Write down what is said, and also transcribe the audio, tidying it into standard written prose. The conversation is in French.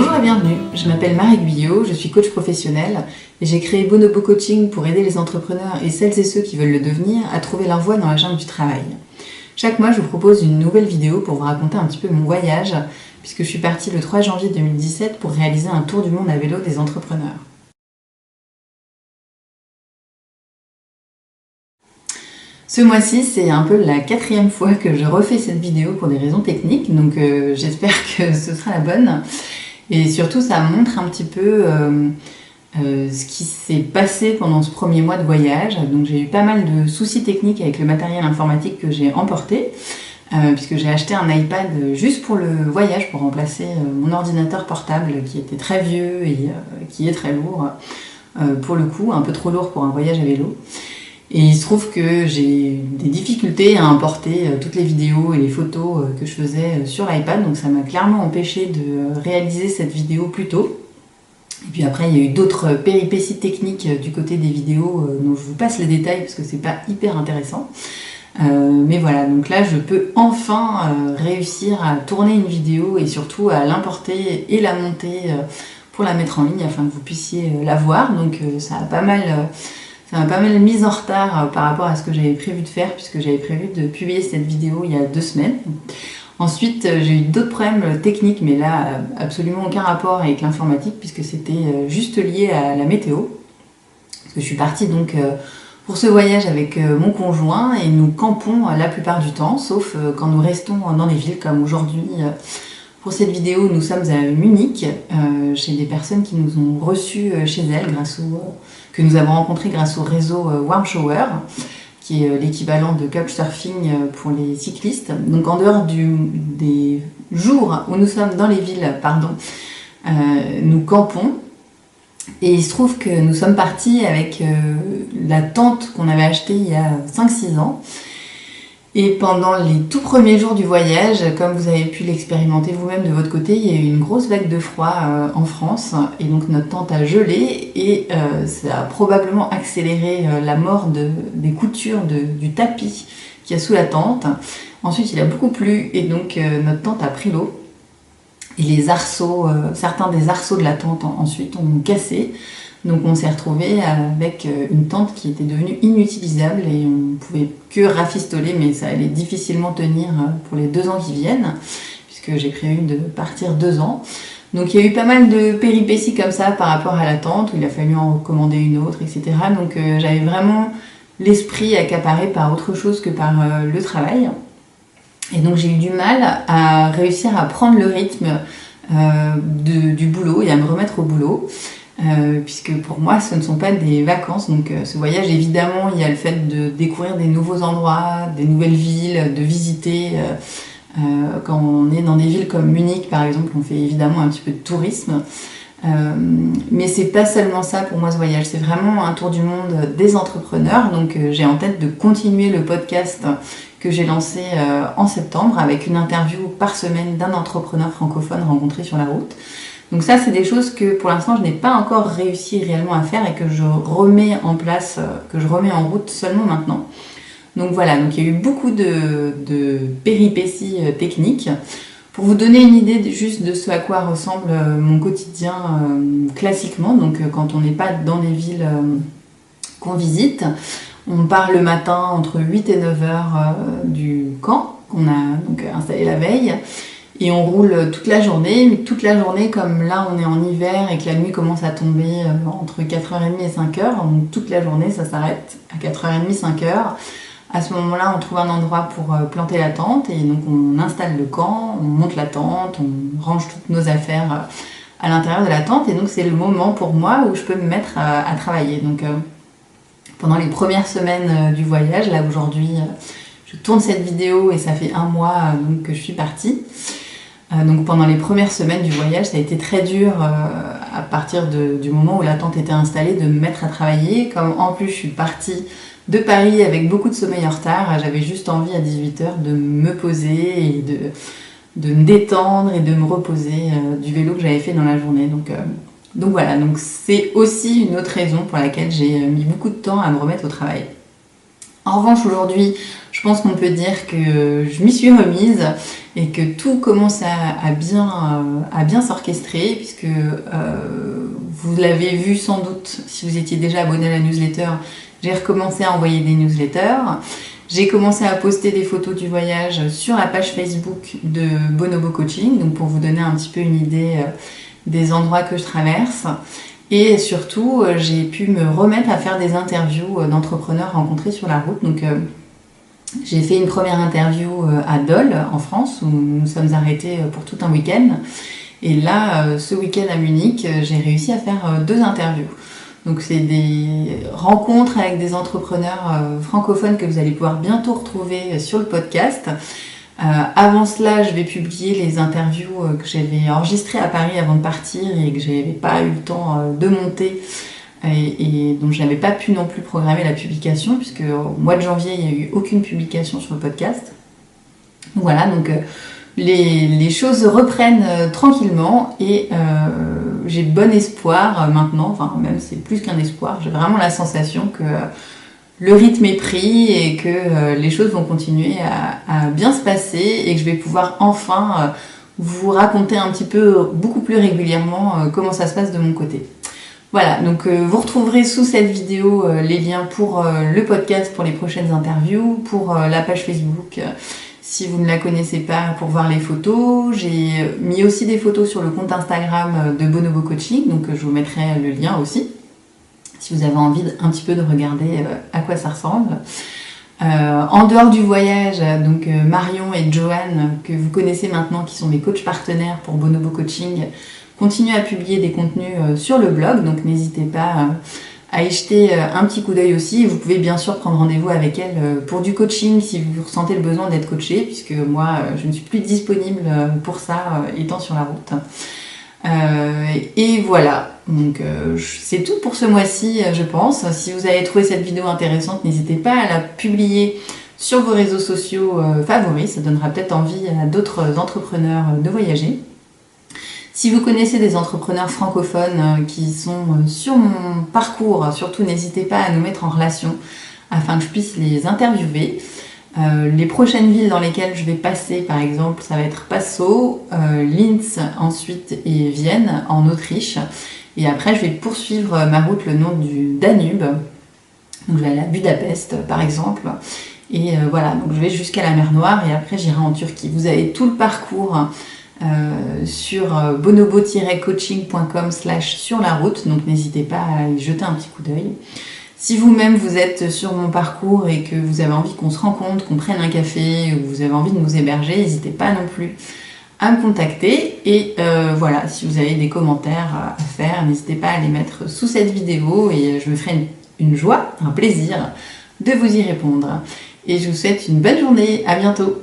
Bonjour et bienvenue, je m'appelle Marie Guyot, je suis coach professionnelle et j'ai créé Bonobo Coaching pour aider les entrepreneurs et celles et ceux qui veulent le devenir à trouver leur voie dans la jungle du travail. Chaque mois, je vous propose une nouvelle vidéo pour vous raconter un petit peu mon voyage, puisque je suis partie le 3 janvier 2017 pour réaliser un tour du monde à vélo des entrepreneurs. Ce mois-ci, c'est un peu la 4e fois que je refais cette vidéo pour des raisons techniques, donc j'espère que ce sera la bonne. Et surtout, ça montre un petit peu ce qui s'est passé pendant ce premier mois de voyage. Donc j'ai eu pas mal de soucis techniques avec le matériel informatique que j'ai emporté, puisque j'ai acheté un iPad juste pour le voyage, pour remplacer mon ordinateur portable qui était très vieux et qui est très lourd, pour le coup, un peu trop lourd pour un voyage à vélo. Et il se trouve que j'ai des difficultés à importer toutes les vidéos et les photos que je faisais sur l'iPad, donc ça m'a clairement empêché de réaliser cette vidéo plus tôt. Et puis après, il y a eu d'autres péripéties techniques du côté des vidéos dont je vous passe les détails parce que c'est pas hyper intéressant. Mais voilà, donc là je peux enfin réussir à tourner une vidéo et surtout à l'importer et la monter pour la mettre en ligne afin que vous puissiez la voir. Donc ça m'a pas mal mise en retard par rapport à ce que j'avais prévu de faire, puisque j'avais prévu de publier cette vidéo il y a 2 semaines. Ensuite, j'ai eu d'autres problèmes techniques, mais là, absolument aucun rapport avec l'informatique, puisque c'était juste lié à la météo. Parce que je suis partie donc pour ce voyage avec mon conjoint, et nous campons la plupart du temps, sauf quand nous restons dans les villes, comme aujourd'hui. Pour cette vidéo, nous sommes à Munich, chez des personnes qui nous ont reçus chez elles, que nous avons rencontrées grâce au réseau Warm Shower, qui est l'équivalent de Couchsurfing pour les cyclistes. Donc en dehors des jours où nous sommes dans les villes, nous campons. Et il se trouve que nous sommes partis avec la tente qu'on avait achetée il y a 5-6 ans. Et pendant les tout premiers jours du voyage, comme vous avez pu l'expérimenter vous-même de votre côté, il y a eu une grosse vague de froid en France, et donc notre tente a gelé, et ça a probablement accéléré la mort des coutures du tapis qu'il y a sous la tente. Ensuite, il a beaucoup plu, et donc notre tente a pris l'eau, et les arceaux, certains des arceaux de la tente ensuite ont cassé. Donc on s'est retrouvé avec une tente qui était devenue inutilisable et on ne pouvait que rafistoler, mais ça allait difficilement tenir pour les 2 ans qui viennent, puisque j'ai prévu de partir 2 ans. Donc il y a eu pas mal de péripéties comme ça par rapport à la tente, où il a fallu en recommander une autre, etc. Donc j'avais vraiment l'esprit accaparé par autre chose que par le travail. Et donc j'ai eu du mal à réussir à prendre le rythme du boulot et à me remettre au boulot. Puisque pour moi ce ne sont pas des vacances, donc ce voyage, évidemment il y a le fait de découvrir des nouveaux endroits, des nouvelles villes, de visiter, quand on est dans des villes comme Munich par exemple, on fait évidemment un petit peu de tourisme, mais c'est pas seulement ça pour moi ce voyage, c'est vraiment un tour du monde des entrepreneurs. Donc j'ai en tête de continuer le podcast que j'ai lancé en septembre avec une interview par semaine d'un entrepreneur francophone rencontré sur la route. Donc ça, c'est des choses que pour l'instant je n'ai pas encore réussi réellement à faire et que je remets en place, que je remets en route seulement maintenant. Donc voilà, donc il y a eu beaucoup de péripéties techniques. Pour vous donner une idée juste de ce à quoi ressemble mon quotidien classiquement, donc quand on n'est pas dans les villes qu'on visite, on part le matin entre 8 et 9 heures du camp qu'on a donc installé la veille. Et on roule toute la journée, comme là on est en hiver et que la nuit commence à tomber entre 4h30 et 5h, donc toute la journée ça s'arrête à 4h30, 5h. À ce moment-là, on trouve un endroit pour planter la tente, et donc on installe le camp, on monte la tente, on range toutes nos affaires à l'intérieur de la tente, et donc c'est le moment pour moi où je peux me mettre à travailler. Donc pendant les premières semaines du voyage, là aujourd'hui je tourne cette vidéo et ça fait 1 mois donc, que je suis partie. Donc pendant les premières semaines du voyage, ça a été très dur à partir du moment où la tente était installée de me mettre à travailler. Comme en plus je suis partie de Paris avec beaucoup de sommeil en retard, j'avais juste envie à 18h de me poser et de me détendre et de me reposer du vélo que j'avais fait dans la journée. Donc voilà, donc c'est aussi une autre raison pour laquelle j'ai mis beaucoup de temps à me remettre au travail. En revanche, aujourd'hui, je pense qu'on peut dire que je m'y suis remise et que tout commence à bien s'orchestrer, puisque vous l'avez vu sans doute si vous étiez déjà abonné à la newsletter, j'ai recommencé à envoyer des newsletters. J'ai commencé à poster des photos du voyage sur la page Facebook de Bonobo Coaching, donc pour vous donner un petit peu une idée des endroits que je traverse. Et surtout, j'ai pu me remettre à faire des interviews d'entrepreneurs rencontrés sur la route. Donc, j'ai fait une première interview à Dole, en France, où nous nous sommes arrêtés pour tout un week-end. Et là, ce week-end à Munich, j'ai réussi à faire 2 interviews. Donc, c'est des rencontres avec des entrepreneurs francophones que vous allez pouvoir bientôt retrouver sur le podcast. Avant cela, je vais publier les interviews que j'avais enregistrées à Paris avant de partir et que je n'avais pas eu le temps de monter et dont je n'avais pas pu non plus programmer la publication, puisque au mois de janvier, il n'y a eu aucune publication sur le podcast. Donc voilà, donc les choses reprennent tranquillement et j'ai bon espoir maintenant, enfin même c'est plus qu'un espoir, j'ai vraiment la sensation que le rythme est pris et que les choses vont continuer à bien se passer et que je vais pouvoir enfin vous raconter un petit peu beaucoup plus régulièrement comment ça se passe de mon côté. Voilà, donc vous retrouverez sous cette vidéo les liens pour le podcast pour les prochaines interviews, pour la page Facebook si vous ne la connaissez pas pour voir les photos. J'ai mis aussi des photos sur le compte Instagram de Bonobo Coaching, donc je vous mettrai le lien aussi si vous avez envie un petit peu de regarder à quoi ça ressemble. En dehors du voyage, donc Marion et Joanne, que vous connaissez maintenant, qui sont mes coachs partenaires pour Bonobo Coaching, continuent à publier des contenus sur le blog, donc n'hésitez pas à y jeter un petit coup d'œil aussi. Vous pouvez bien sûr prendre rendez-vous avec elles pour du coaching si vous ressentez le besoin d'être coaché, puisque moi je ne suis plus disponible pour ça étant sur la route. Et voilà, donc c'est tout pour ce mois-ci, je pense. Si vous avez trouvé cette vidéo intéressante, n'hésitez pas à la publier sur vos réseaux sociaux favoris, ça donnera peut-être envie à d'autres entrepreneurs de voyager. Si vous connaissez des entrepreneurs francophones qui sont sur mon parcours, surtout n'hésitez pas à nous mettre en relation afin que je puisse les interviewer. Les prochaines villes dans lesquelles je vais passer, par exemple, ça va être Passau, Linz ensuite et Vienne en Autriche. Et après, je vais poursuivre ma route le long du Danube. Donc je vais aller à Budapest, par exemple. Et voilà, donc je vais jusqu'à la mer Noire et après j'irai en Turquie. Vous avez tout le parcours sur bonobo-coaching.com/sur la route, donc n'hésitez pas à y jeter un petit coup d'œil. Si vous-même vous êtes sur mon parcours et que vous avez envie qu'on se rencontre, qu'on prenne un café, ou vous avez envie de nous héberger, n'hésitez pas non plus à me contacter. Et voilà, si vous avez des commentaires à faire, n'hésitez pas à les mettre sous cette vidéo et je me ferai une joie, un plaisir de vous y répondre. Et je vous souhaite une belle journée, à bientôt.